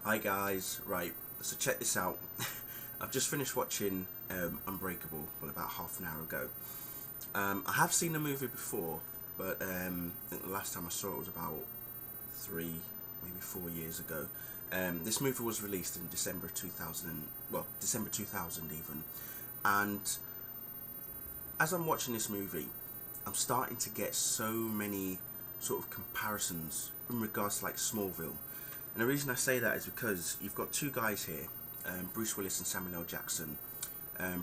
Hi guys, right, so check this out. I've just finished watching Unbreakable, well, about half an hour ago. I have seen the movie before, but I think the last time I saw it was about 4 years ago. This movie was released in December 2000, well, December 2000 even. And as I'm watching this movie, I'm starting to get so many sort of comparisons in regards to like Smallville. And the reason I say that is because you've got two guys here, Bruce Willis and Samuel L. Jackson.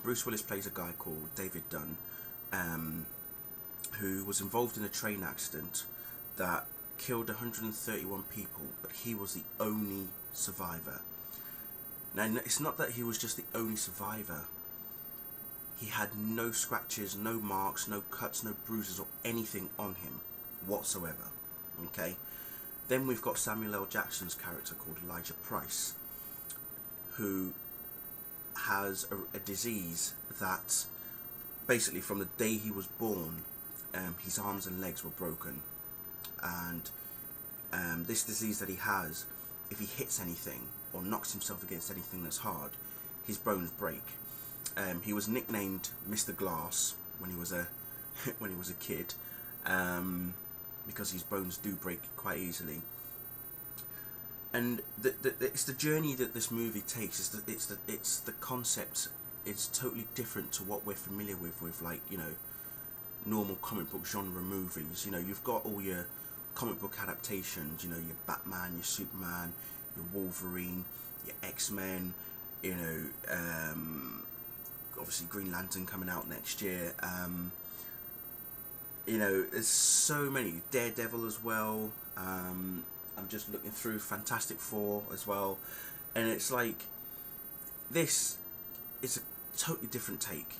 Bruce Willis plays a guy called David Dunn, who was involved in a train accident that killed 131 people, but he was the only survivor. Now, it's not that he was just the only survivor. He had no scratches, no marks, no cuts, no bruises or anything on him whatsoever. Okay? Then we've got Samuel L. Jackson's character called Elijah Price, who has a disease that basically from the day he was born, his arms and legs were broken. And this disease that he has, if he hits anything or knocks himself against anything that's hard, his bones break. He was nicknamed Mr. Glass when he was a kid, because his bones do break quite easily. And it's the journey that this movie takes. It's the concept. It's totally different to what we're familiar with like, you know, normal comic book genre movies. You know, you've got all your comic book adaptations. You know, your Batman, your Superman, your Wolverine, your X-Men. You know, obviously Green Lantern coming out next year. You know, there's so many. Daredevil as well. I'm just looking through Fantastic Four as well, and it's like, this is a totally different take.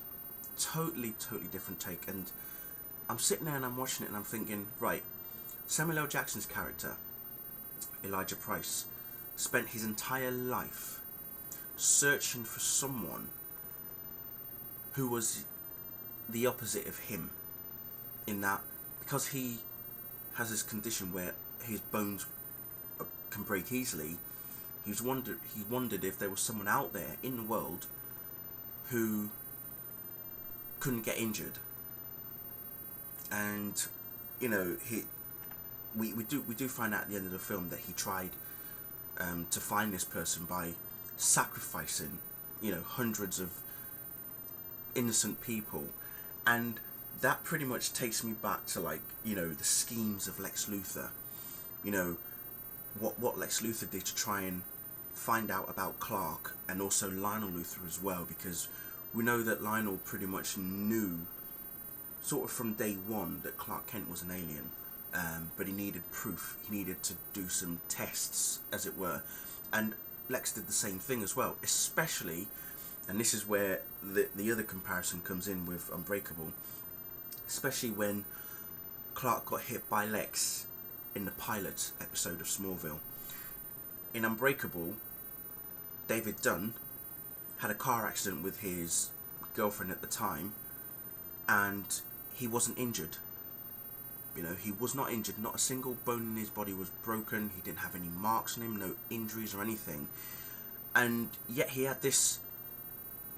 Totally different take. And I'm sitting there and I'm watching it and I'm thinking, right, Samuel L. Jackson's character, Elijah Price, spent his entire life searching for someone who was the opposite of him, in that because he has this condition where his bones can break easily, he wondered if there was someone out there in the world who couldn't get injured. And you know, we do find out at the end of the film that he tried to find this person by sacrificing, you know, hundreds of innocent people. And that pretty much takes me back to, like, you know, the schemes of Lex Luthor. You know, what Lex Luthor did to try and find out about Clark, and also Lionel Luthor as well, because we know that Lionel pretty much knew sort of from day one that Clark Kent was an alien, but he needed proof. He needed to do some tests, as it were. And Lex did the same thing as well, especially, and this is where the other comparison comes in with Unbreakable, especially when Clark got hit by Lex in the pilot episode of Smallville. In Unbreakable, David Dunn had a car accident with his girlfriend at the time, and he wasn't injured. You know, he was not injured. Not a single bone in his body was broken. He didn't have any marks on him, no injuries or anything. And yet he had this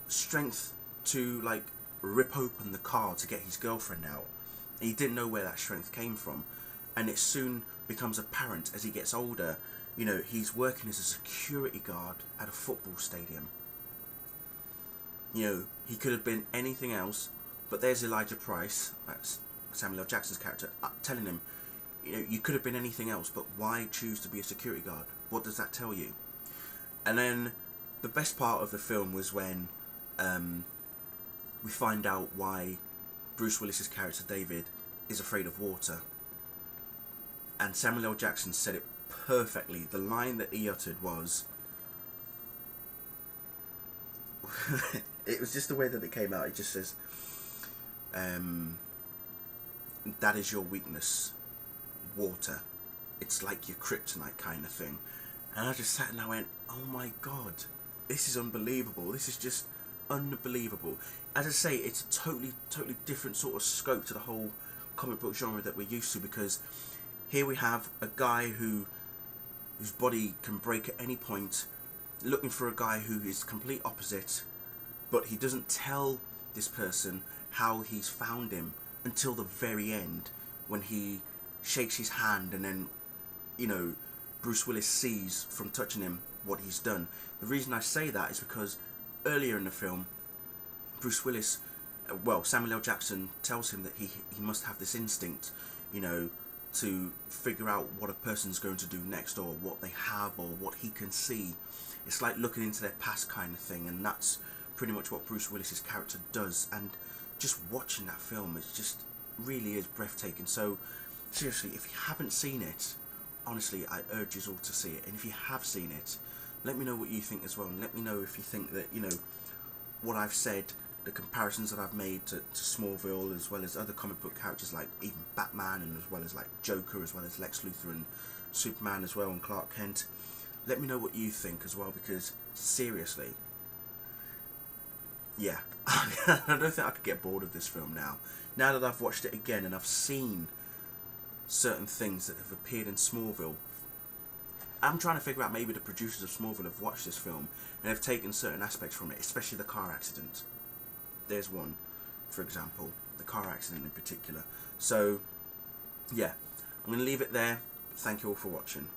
strength to, like, rip open the car to get his girlfriend out. And he didn't know where that strength came from. And it soon becomes apparent as he gets older. You know, he's working as a security guard at a football stadium. You know, he could have been anything else, but there's Elijah Price, that's Samuel L. Jackson's character, telling him, you know, you could have been anything else, but why choose to be a security guard? What does that tell you? And then the best part of the film was when we find out why Bruce Willis's character David is afraid of water. And Samuel L. Jackson said it perfectly. The line that he uttered was, it was just the way that it came out. It just says, that is your weakness, water. It's like your kryptonite kind of thing. And I just sat and I went, oh my god, this is unbelievable. This is just unbelievable. As I say, it's a totally different sort of scope to the whole comic book genre that we're used to, because here we have a guy who whose body can break at any point, looking for a guy who is complete opposite, but he doesn't tell this person how he's found him until the very end, when he shakes his hand and then, you know, Bruce Willis sees from touching him what he's done. The reason I say that is because earlier in the film, Bruce Willis, Samuel L. Jackson tells him that he must have this instinct, you know, to figure out what a person's going to do next, or what they have, or what he can see. It's like looking into their past kind of thing, and that's pretty much what Bruce Willis's character does. And just watching that film, it just really is breathtaking. So seriously, if you haven't seen it, honestly, I urge you all to see it. And if you have seen it, let me know what you think as well, and let me know if you think that, you know, what I've said, the comparisons that I've made to Smallville, as well as other comic book characters like even Batman, and as well as like Joker, as well as Lex Luthor and Superman as well, and Clark Kent. Let me know what you think as well, because seriously, yeah, I don't think I could get bored of this film now. Now that I've watched it again and I've seen certain things that have appeared in Smallville, I'm trying to figure out, maybe the producers of Smallville have watched this film and have taken certain aspects from it, especially the car accident. There's one, for example, the car accident in particular. So, yeah, I'm going to leave it there. Thank you all for watching.